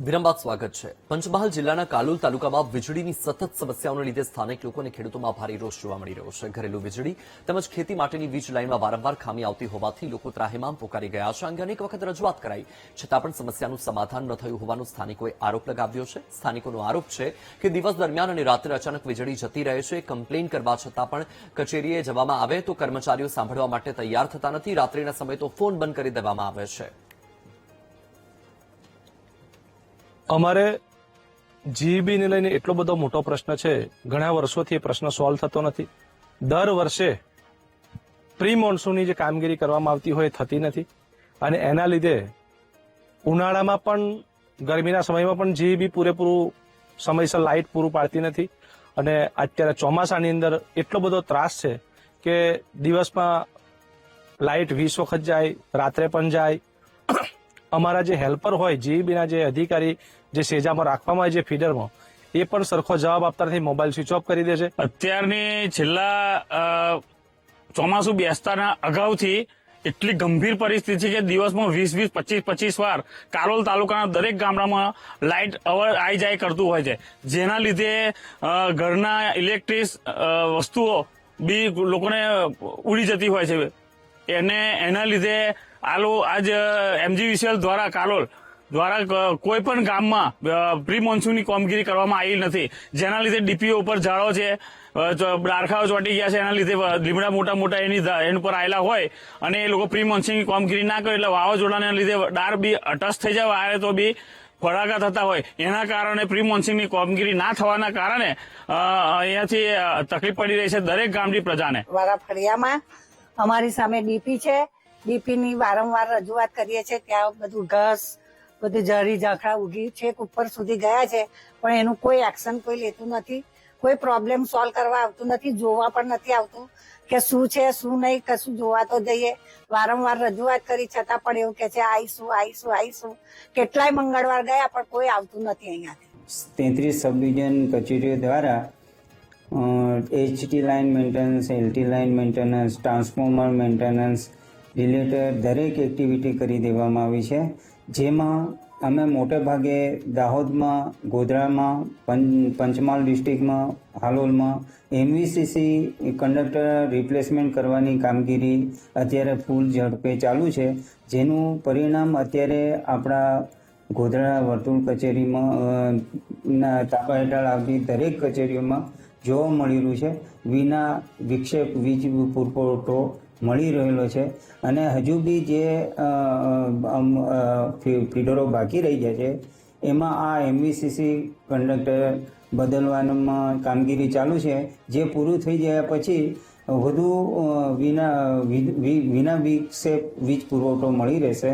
વિરામ બાદ સ્વાગત છે। પંચમહાલ જિલ્લાના કાલોલ તાલુકામાં વીજળીની સતત સમસ્યાઓને લીધે સ્થાનિક લોકો અને ખેડૂતોમાં ભારે રોષ જોવા મળી રહ્યો છે। ઘરેલું વીજળી તેમજ ખેતી માટેની વીજ લાઇનમાં વારંવાર ખામી આવતી હોવાથી લોકો ત્રાહિમામ પોકારી ગયા છે। અંગે અનેક વખત રજૂઆત કરાઈ છતાં પણ સમસ્યાનું સમાધાન ન થયું હોવાનો સ્થાનિકોએ આરોપ લગાવ્યો છે। સ્થાનિકોનો આરોપ છે કે દિવસ દરમિયાન અને રાત્રે અચાનક વીજળી જતી રહે છે। કમ્પ્લેન કરવા છતાં પણ કચેરીએ જવામાં આવે તો કર્મચારીઓ સાંભળવા માટે તૈયાર થતા નથી। રાત્રિના સમયે તો ફોન બંધ કરી દેવામાં આવે છે। અમારે જીઈબી ને લઈને એટલો બધો મોટો પ્રશ્ન છે, ઘણા વર્ષોથી એ પ્રશ્ન સોલ્વ થતો નથી। દર વર્ષે પ્રી મોન્સૂનની જે કામગીરી કરવામાં આવતી હોય એ થતી નથી અને એના લીધે ઉનાળામાં પણ ગરમીના સમયમાં પણ જીઈબી પૂરેપૂરું સમયસર લાઇટ પૂરું પાડતી નથી અને અત્યારે ચોમાસાની અંદર એટલો બધો ત્રાસ છે કે દિવસમાં લાઇટ 20 વખત જાય, રાત્રે પણ જાય। અમારા જે હેલ્પર હોય, જીઈબીના જે અધિકારી જે સેજામાં રાખવામાં આવે છે ફીડરમાં, એ પણ સરખો જવાબ આપતા નથી, મોબાઈલ સ્વિચ ઓફ કરી દે છે। અત્યારની છેલ્લા ચોમાસું બેસતાના અગાઉથી એટલી ગંભીર પરિસ્થિતિ છે કે દિવસમાં 20-25 વાર કાલોલ તાલુકાના દરેક ગામડામાં લાઇટ આવી જાય કરતું હોય છે, જેના લીધે ઘરના ઇલેક્ટ્રિક વસ્તુઓ બી લોકોને ઉડી જતી હોય છે। એના લીધે આજ એમજીવીસીએલ દ્વારા કાલોલ દ્વારા કોઈ પણ ગામમાં પ્રી મોન્સૂનની કામગીરી કરવામાં આવી નથી, જેના લીધે ડીપીઓ ઉપર ઝાડો છે, ડારખાઓ ચોંટી ગયા છે। એના લીધે લીમડા મોટા એની પર આવેલા હોય અને એ લોકો પ્રી મોન્સૂનની કામગીરી ના કરે એટલે વાવાઝોડાના લીધે ડાર બી ટચ થઈ જાય, વારે તો બી ફડાકા થતા હોય। એના કારણે પ્રી મોન્સૂનની કામગીરી ના થવાના કારણે અહીંયાથી તકલીફ પડી રહી છે દરેક ગામની પ્રજાને। મારા ફળિયામાં અમારી સામે ડીપી છે, ડીપીની વારંવાર રજૂઆત કરીએ છીએ, ત્યાં બધું ઘાસ, બધું જરી ઝાખરા ઉગી છે, ઉપર સુધી ગયા છે, પણ એનું કોઈ એક્શન કોઈ લેતું નથી, કોઈ પ્રોબ્લેમ સોલ્વ કરવા આવતું નથી, જોવા પણ નથી આવતું કે શું છે શું નહીં, કશું જોવા તો જઈએ। વારંવાર રજૂઆત કરી છતાં પણ એવું કે છે આવીશું। કેટલાય મંગળવાર ગયા પણ કોઈ આવતું નથી અહીંયાથી। 33 સબ ડિવિઝન કચેરીઓ દ્વારા HT line maintenance, LT line maintenance, transformer maintenance related દરેક એક્ટિવિટી કરી દેવામાં આવી છે, જેમાં અમે મોટે ભાગે દાહોદમાં, ગોધરામાં, પંચમહાલ ડિસ્ટ્રિક્ટમાં, હાલોલમાં એમવીસીસી કંડક્ટર રિપ્લેસમેન્ટ કરવાની કામગીરી અત્યારે ફૂલ ઝડપે ચાલુ છે, જેનું પરિણામ અત્યારે આપણા ગોધરા વર્તુળ કચેરીમાં તાબા હેઠળ આવતી દરેક કચેરીઓમાં જોવા મળી રહ્યું છે। વિના વિક્ષેપ વીજ પુરવઠો મળી રહેલો છે અને હજુ બી જે ફીડરો બાકી રહી ગયા છે એમાં આ એમવીસીસી કંડક્ટર બદલવામાં કામગીરી ચાલુ છે, જે પૂરું થઈ ગયા પછી વધુ વિના વિક્ષેપ વીજ પુરવઠો મળી રહેશે।